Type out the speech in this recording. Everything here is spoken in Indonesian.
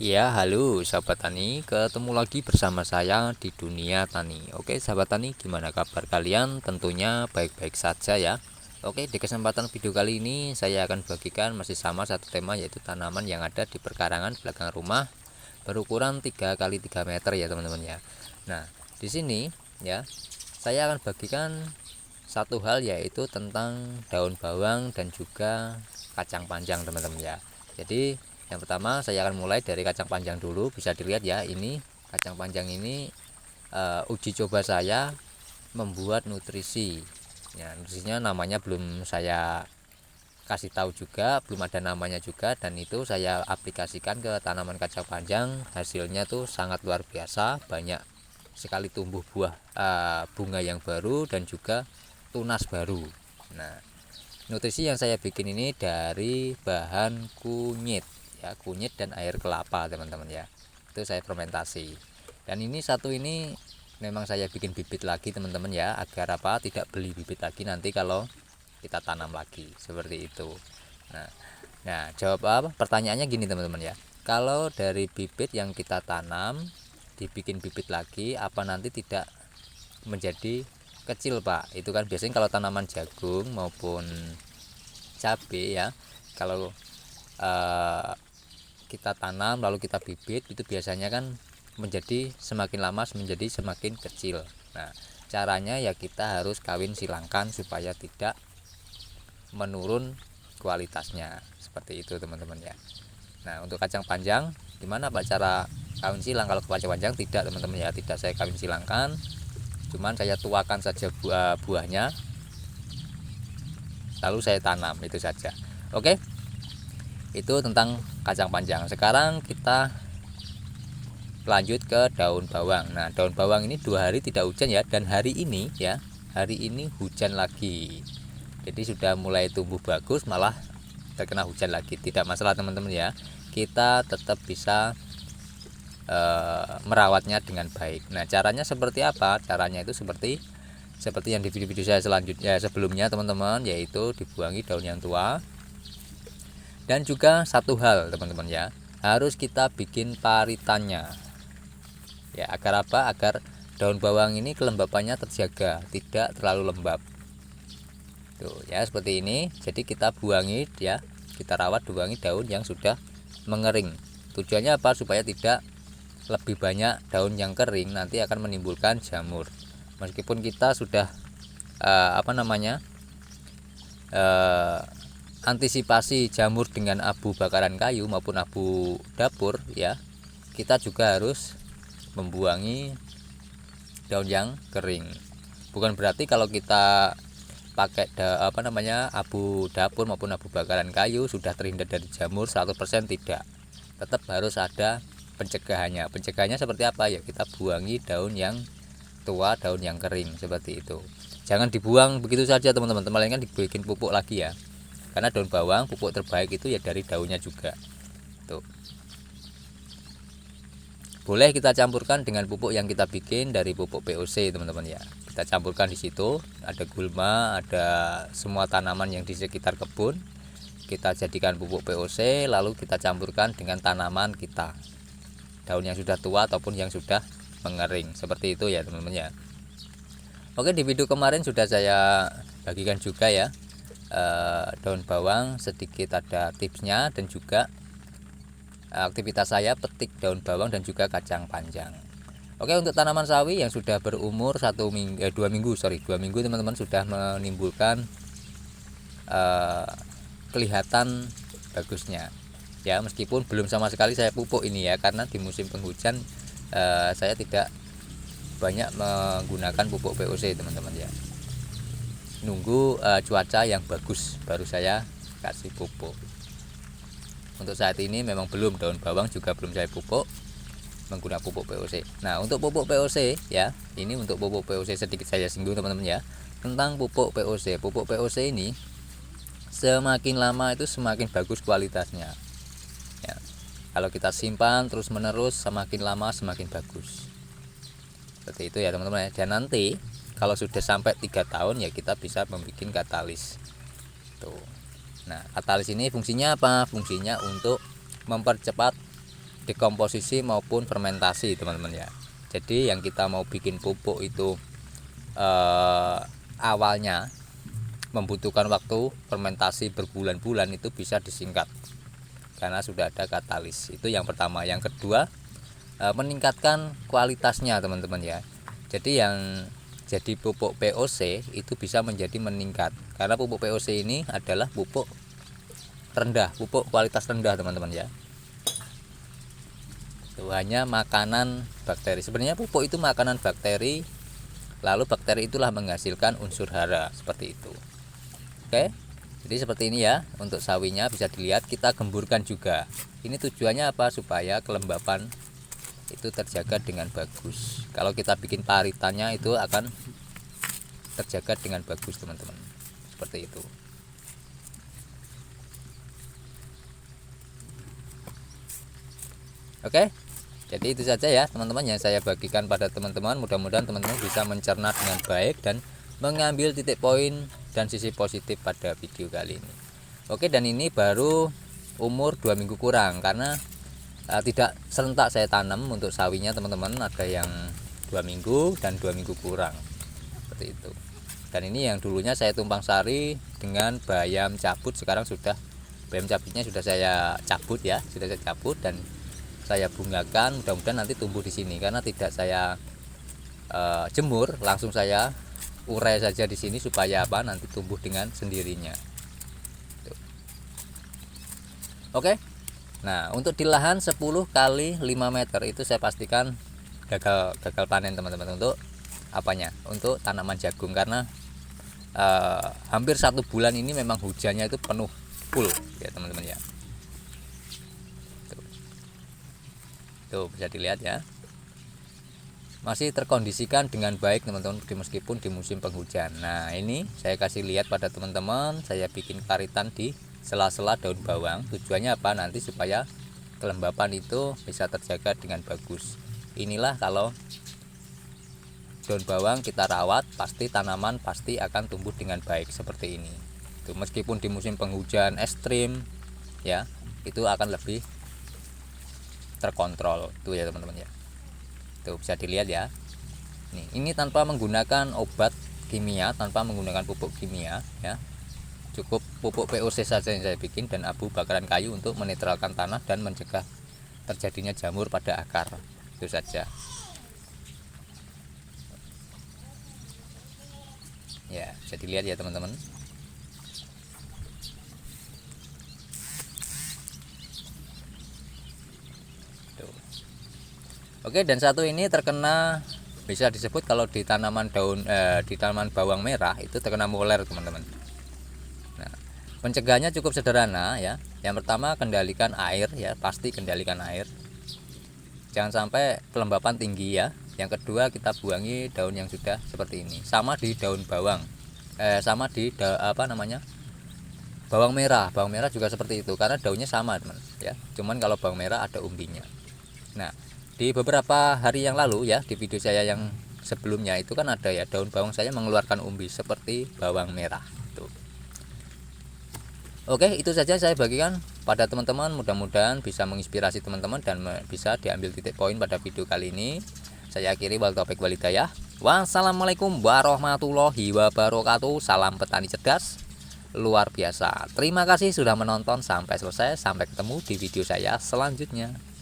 Ya, halo sahabat tani, ketemu lagi bersama saya di dunia tani. Oke, sahabat tani, gimana kabar kalian? Tentunya baik-baik saja ya. Oke, di kesempatan video kali ini saya akan bagikan masih sama satu tema, yaitu tanaman yang ada di perkarangan belakang rumah berukuran 3 kali 3 meter ya teman-teman ya. Nah, di sini ya saya akan bagikan satu hal, yaitu tentang daun bawang dan juga kacang panjang teman-teman ya. Jadi yang pertama saya akan mulai dari kacang panjang dulu. Bisa dilihat ya, ini kacang panjang ini uji coba saya membuat nutrisi ya. Nutrisinya namanya belum saya kasih tahu juga, belum ada namanya juga, dan itu saya aplikasikan ke tanaman kacang panjang. Hasilnya tuh sangat luar biasa, banyak sekali tumbuh buah bunga yang baru dan juga tunas baru. Nah, nutrisi yang saya bikin ini dari bahan kunyit ya, kunyit dan air kelapa teman-teman ya. Itu saya fermentasi. Dan ini satu ini memang saya bikin bibit lagi teman-teman ya, agar apa, tidak beli bibit lagi nanti kalau kita tanam lagi seperti itu. Nah, jawab apa? Pertanyaannya gini teman-teman ya. Kalau dari bibit yang kita tanam dibikin bibit lagi, apa nanti tidak menjadi kecil Pak? Itu kan biasanya kalau tanaman jagung maupun cabai ya, kalau kita tanam lalu kita bibit, itu biasanya kan menjadi semakin lama menjadi semakin kecil. Nah, caranya ya kita harus kawin silangkan supaya tidak menurun kualitasnya, seperti itu teman-teman ya. Nah, untuk kacang panjang gimana Pak cara kawin silang? Kalau kacang panjang tidak teman-teman ya, tidak saya kawin silangkan, cuman saya tuakan saja buahnya lalu saya tanam, itu saja. Oke, itu tentang kacang panjang. Sekarang kita lanjut ke daun bawang. Nah, daun bawang ini 2 hari tidak hujan ya, dan hari ini ya, hari ini hujan lagi. Jadi sudah mulai tumbuh bagus, malah terkena hujan lagi. Tidak masalah teman-teman ya, kita tetap bisa merawatnya dengan baik. Nah, caranya seperti apa? Caranya itu seperti yang di video-video saya selanjutnya sebelumnya teman-teman, yaitu dibuangi daun yang tua. Dan juga satu hal teman-teman ya, harus kita bikin paritannya ya. Agar apa? Agar daun bawang ini kelembapannya terjaga, tidak terlalu lembab tuh ya, seperti ini. Jadi kita buangi ya, kita rawat, buangi daun yang sudah mengering. Tujuannya apa? Supaya tidak lebih banyak daun yang kering, nanti akan menimbulkan jamur. Meskipun kita sudah antisipasi jamur dengan abu bakaran kayu maupun abu dapur ya, kita juga harus membuangi daun yang kering. Bukan berarti kalau kita pakai abu dapur maupun abu bakaran kayu sudah terhindar dari jamur 100%, tidak. Tetap harus ada pencegahannya. Pencegahannya seperti apa ya? Kita buangi daun yang tua, daun yang kering, seperti itu. Jangan dibuang begitu saja teman-teman, melainkan dibikin pupuk lagi ya. Karena daun bawang pupuk terbaik itu ya dari daunnya juga. Tuh. Boleh kita campurkan dengan pupuk yang kita bikin dari pupuk POC teman-teman ya. Kita campurkan di situ, ada gulma, ada semua tanaman yang di sekitar kebun. Kita jadikan pupuk POC, lalu kita campurkan dengan tanaman kita, daun yang sudah tua ataupun yang sudah mengering, seperti itu ya teman-teman ya. Oke, di video kemarin sudah saya bagikan juga ya, daun bawang sedikit ada tipsnya, dan juga aktivitas saya petik daun bawang dan juga kacang panjang. Oke, untuk tanaman sawi yang sudah berumur 2 minggu teman-teman, sudah menimbulkan kelihatan bagusnya ya, meskipun belum sama sekali saya pupuk ini ya, karena di musim penghujan saya tidak banyak menggunakan pupuk POC teman-teman ya. Nunggu cuaca yang bagus baru saya kasih pupuk. Untuk saat ini memang belum, daun bawang juga belum saya pupuk menggunakan pupuk POC. Nah, untuk pupuk POC ya, ini untuk pupuk POC sedikit saya singgung teman-teman ya, tentang pupuk POC. Pupuk POC ini semakin lama itu semakin bagus kualitasnya ya. Kalau kita simpan terus menerus, semakin lama semakin bagus, seperti itu ya teman-teman ya. Dan nanti kalau sudah sampai 3 tahun ya, kita bisa membuat katalis tuh. Nah, katalis ini fungsinya apa? Fungsinya untuk mempercepat dekomposisi maupun fermentasi teman-teman ya. Jadi yang kita mau bikin pupuk itu awalnya membutuhkan waktu fermentasi berbulan-bulan, itu bisa disingkat karena sudah ada katalis. Itu yang pertama. Yang kedua, meningkatkan kualitasnya teman-teman ya. Jadi yang jadi pupuk POC itu bisa menjadi meningkat, karena pupuk POC ini adalah pupuk rendah, pupuk kualitas rendah teman-teman ya. Itu hanya makanan bakteri. Sebenarnya pupuk itu makanan bakteri, lalu bakteri itulah menghasilkan unsur hara, seperti itu. Oke, jadi seperti ini ya. Untuk sawinya bisa dilihat kita gemburkan juga. Ini tujuannya apa? Supaya kelembapan itu terjaga dengan bagus. Kalau kita bikin paritannya itu akan terjaga dengan bagus teman-teman, seperti itu. Oke, jadi itu saja ya teman-teman yang saya bagikan pada teman-teman. Mudah-mudahan teman-teman bisa mencerna dengan baik dan mengambil titik poin dan sisi positif pada video kali ini. Oke, dan ini baru umur 2 minggu kurang, karena tidak serentak saya tanam untuk sawinya teman-teman. Ada yang 2 minggu dan 2 minggu kurang, seperti itu. Dan ini yang dulunya saya tumpang sari dengan bayam cabut, sekarang sudah bayam cabutnya sudah saya cabut ya, sudah saya cabut dan saya bungakan. Mudah-mudahan nanti tumbuh di sini, karena tidak saya jemur, langsung saya urai saja di sini supaya apa, nanti tumbuh dengan sendirinya. Tuh. Oke. Nah, untuk di lahan 10 kali 5 meter itu saya pastikan gagal panen teman-teman. Untuk apanya? Untuk tanaman jagung, karena hampir 1 bulan ini memang hujannya itu penuh full ya teman-teman ya. Tuh bisa dilihat ya, masih terkondisikan dengan baik teman-teman, meskipun di musim penghujan. Nah, ini saya kasih lihat pada teman-teman, saya bikin paritan di sela-sela daun bawang. Tujuannya apa? Nanti supaya kelembapan itu bisa terjaga dengan bagus. Inilah kalau daun bawang kita rawat, pasti tanaman pasti akan tumbuh dengan baik seperti ini. Itu meskipun di musim penghujan ekstrim ya, itu akan lebih terkontrol tuh ya teman-teman ya. Tuh bisa dilihat ya. Ini tanpa menggunakan obat kimia, tanpa menggunakan pupuk kimia ya. Cukup pupuk POC saja yang saya bikin dan abu bakaran kayu untuk menetralkan tanah dan mencegah terjadinya jamur pada akar. Itu saja. Ya, bisa dilihat ya teman-teman. Oke, dan satu ini terkena, bisa disebut kalau di tanaman di tanaman bawang merah itu terkena moler teman-teman. Nah, pencegahannya cukup sederhana ya. Yang pertama, kendalikan air ya, pasti kendalikan air. Jangan sampai kelembapan tinggi ya. Yang kedua, kita buangi daun yang sudah seperti ini. Sama di daun bawang. Sama di bawang merah. Bawang merah juga seperti itu, karena daunnya sama teman ya. Cuman kalau bawang merah ada umbinya. Nah, di beberapa hari yang lalu ya, di video saya yang sebelumnya itu kan ada ya, daun bawang saya mengeluarkan umbi seperti bawang merah tuh. Oke, itu saja saya bagikan pada teman-teman. Mudah-mudahan bisa menginspirasi teman-teman dan bisa diambil titik poin pada video kali ini. Saya akhiri, wal taufiq wal hidayah. Wassalamualaikum warahmatullahi wabarakatuh. Salam petani cerdas luar biasa. Terima kasih sudah menonton sampai selesai. Sampai ketemu di video saya selanjutnya.